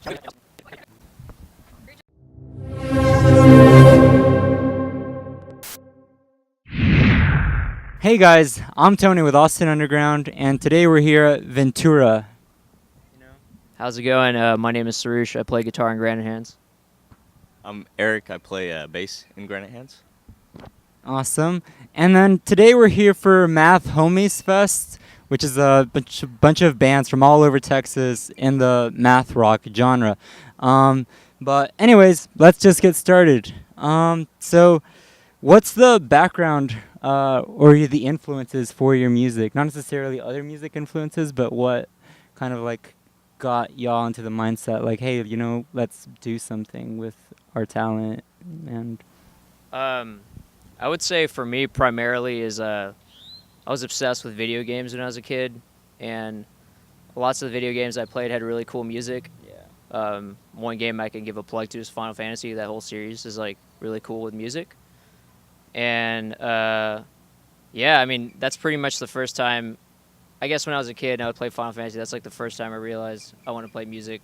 Hey guys, I'm Tony with Austin Underground, and today we're here at Ventura. How's it going? My name is Sarush. I play guitar in Granite Hands. I'm Eric. I play bass in Granite Hands. Awesome. And then today we're here for Math Homies Fest, which is a bunch of bands from all over Texas in the math rock genre. But anyways, let's just get started. So what's the background or the influences for your music? Not necessarily other music influences, but what kind of like got y'all into the mindset like, hey, let's do something with our talent? And I would say for me primarily is I was obsessed with video games when I was a kid, and lots of the video games I played had really cool music. One game I can give a plug to is Final Fantasy. That whole series is like really cool with music. And I mean, that's pretty much the first time, I guess when I was a kid and I would play Final Fantasy, that's like the first time I realized I want to play music.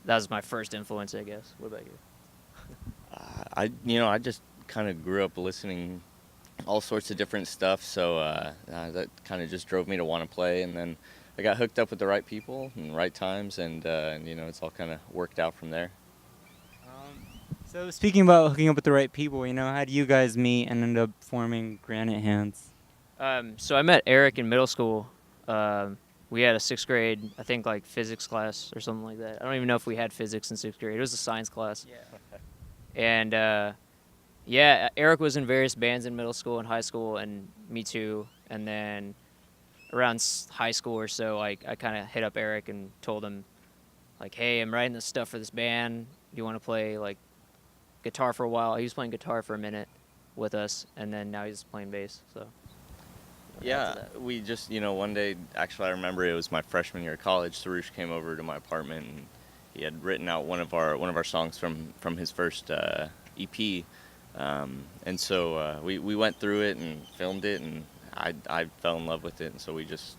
That was my first influence, I guess. What about you? I just kind of grew up listening all sorts of different stuff, so that kind of just drove me to want to play, and then I got hooked up with the right people and right times, and it's all kind of worked out from there. So speaking about hooking up with the right people, how do you guys meet and end up forming Granite Hands? So I met Eric in middle school. We had a sixth grade, I think, like physics class or something like that. I don't even know if we had physics in sixth grade. It was a science class. And Eric was in various bands in middle school and high school, and me too. And then around high school or so, I kind of hit up Eric and told him, like, hey, I'm writing this stuff for this band. Do you want to play like guitar for a while? He was playing guitar for a minute with us, and then now he's playing bass. So we just one day, actually I remember it was my freshman year of college. Sarush came over to my apartment, and he had written out one of our songs from his first EP, and so we went through it and filmed it, and I fell in love with it, and so we just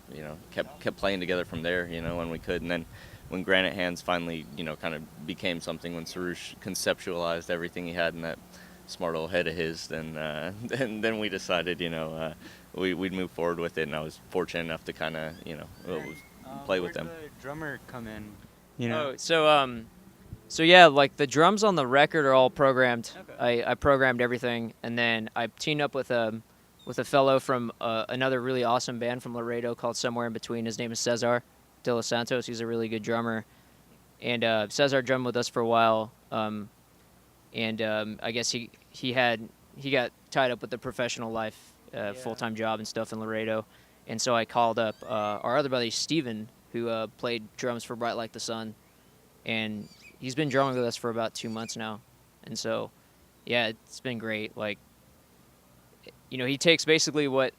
kept playing together from there, when we could. And then when Granite Hands finally kind of became something, when Sarush conceptualized everything he had in that smart old head of his, then we decided we'd move forward with it, and I was fortunate enough to kind of play with them. Where did the drummer come in? So yeah, like the drums on the record are all programmed. Okay. I programmed everything, and then I teamed up with a fellow from another really awesome band from Laredo called Somewhere in Between. His name is Cesar De Los Santos. He's a really good drummer, and Cesar drummed with us for a while. I guess he got tied up with the professional life, full-time job and stuff in Laredo, and so I called up our other buddy Steven, who played drums for Bright Like the Sun, and he's been drumming with us for about 2 months now, and so yeah, it's been great. Like, he takes basically what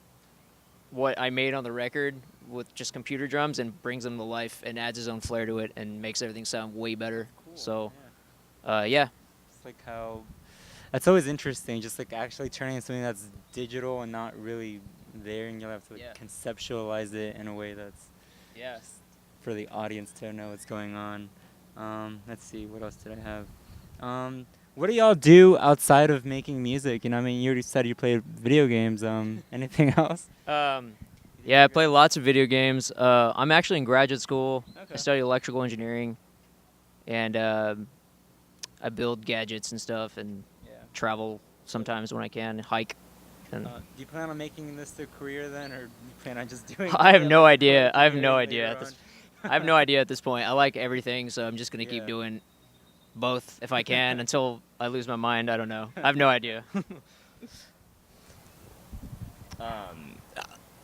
I made on the record with just computer drums and brings them to life and adds his own flair to it and makes everything sound way better. Cool. So It's like how that's always interesting, just like actually turning into something that's digital and not really there, and you'll have to conceptualize it in a way that's for the audience to know what's going on. Let's see, what else did I have? What do y'all do outside of making music? I mean, you already said you played video games. Anything else? I play lots of video games. I'm actually in graduate school. Okay. I study electrical engineering, and I build gadgets and stuff, and travel sometimes when I can, hike. And do you plan on making this a career then, or do you plan on just doing? I have no idea. I have no idea at this point. I like everything, so I'm just gonna keep doing both if I can until I lose my mind. I don't know. I have no idea.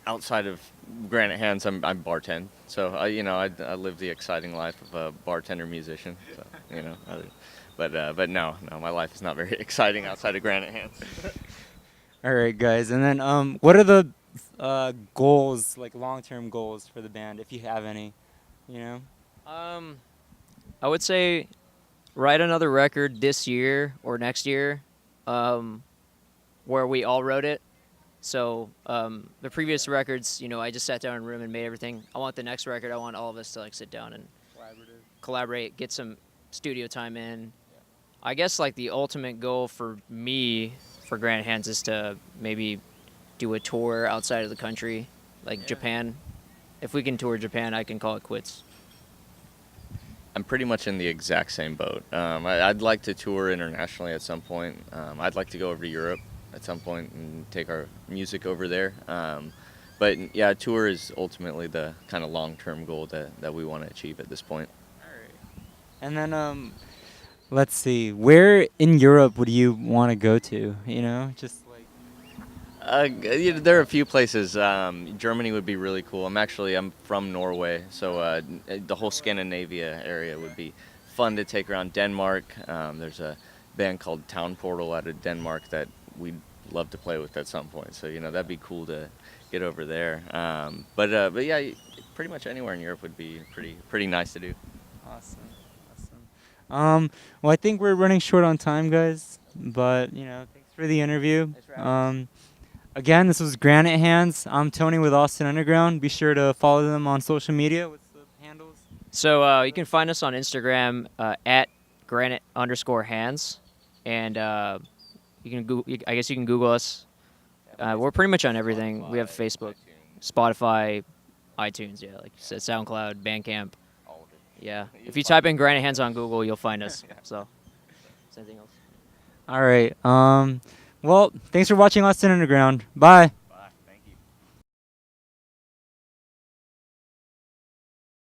Outside of Granite Hands, I'm bartend, so I live the exciting life of a bartender musician. So, but no, my life is not very exciting outside of Granite Hands. All right, guys, and then what are the goals, like long-term goals for the band, if you have any? I would say write another record this year or next year, where we all wrote it. So the previous records, I just sat down in a room and made everything. I want the next record, I want all of us to like sit down and collaborate, get some studio time in. I guess like the ultimate goal for me for Granite Hands is to maybe do a tour outside of the country, like Japan. If we can tour Japan, I can call it quits. I'm pretty much in the exact same boat. I'd like to tour internationally at some point. I'd like to go over to Europe at some point and take our music over there. But yeah, tour is ultimately the kind of long-term goal that we want to achieve at this point. And then let's see, where in Europe would you want to go to? You know, just like. There are a few places. Germany would be really cool. I'm from Norway, so the whole Scandinavia area would be fun to take around. Denmark. There's a band called Town Portal out of Denmark that we'd love to play with at some point. So that'd be cool to get over there. But yeah, pretty much anywhere in Europe would be pretty nice to do. Awesome. Well, I think we're running short on time, guys. But thanks for the interview. Again, this was Granite Hands. I'm Tony with Austin Underground. Be sure to follow them on social media. What's the handles? So you can find us on Instagram at granite_hands, and you can I guess you can Google us. We're pretty much on everything. We have Facebook, Spotify, iTunes, like you said, SoundCloud, Bandcamp. All of it. Yeah. If you type in Granite Hands on Google, you'll find us. So, is anything else? All right. Well, thanks for watching Austin Underground. Bye.